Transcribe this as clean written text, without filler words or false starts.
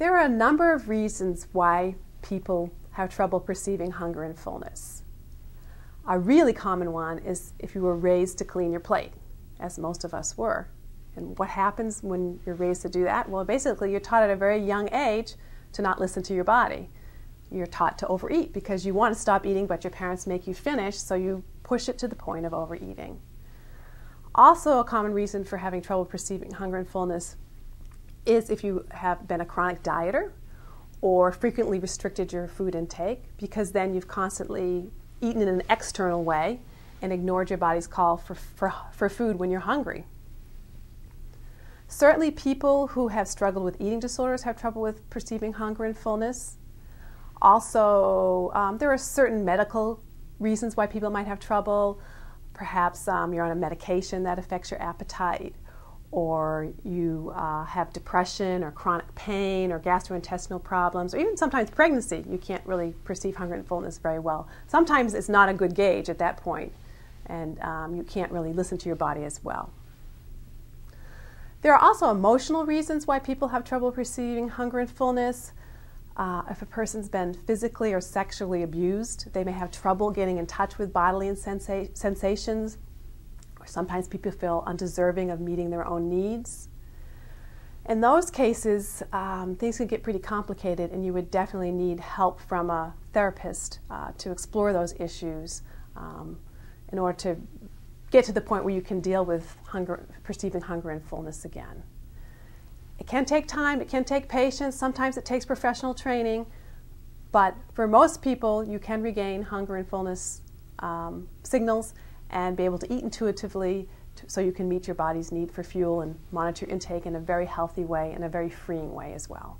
There are a number of reasons why people have trouble perceiving hunger and fullness. A really common one is if you were raised to clean your plate, as most of us were. And what happens when you're raised to do that? Well, basically you're taught at a very young age to not listen to your body. You're taught to overeat because you want to stop eating, but your parents make you finish, so you push it to the point of overeating. Also, a common reason for having trouble perceiving hunger and fullness is if you have been a chronic dieter or frequently restricted your food intake, because then you've constantly eaten in an external way and ignored your body's call for food when you're hungry. Certainly people who have struggled with eating disorders have trouble with perceiving hunger and fullness. Also, there are certain medical reasons why people might have trouble. Perhaps you're on a medication that affects your appetite, or you have depression or chronic pain or gastrointestinal problems, or even sometimes pregnancy. You can't really perceive hunger and fullness very well. Sometimes it's not a good gauge at that point, and you can't really listen to your body as well. There are also emotional reasons why people have trouble perceiving hunger and fullness. If a person's been physically or sexually abused, they may have trouble getting in touch with bodily sensations, or sometimes people feel undeserving of meeting their own needs. In those cases, things can get pretty complicated, and you would definitely need help from a therapist to explore those issues in order to get to the point where you can deal with perceiving hunger and fullness again. It can take time, it can take patience, sometimes it takes professional training, but for most people you can regain hunger and fullness signals and be able to eat intuitively so you can meet your body's need for fuel and monitor intake in a very healthy way and a very freeing way as well.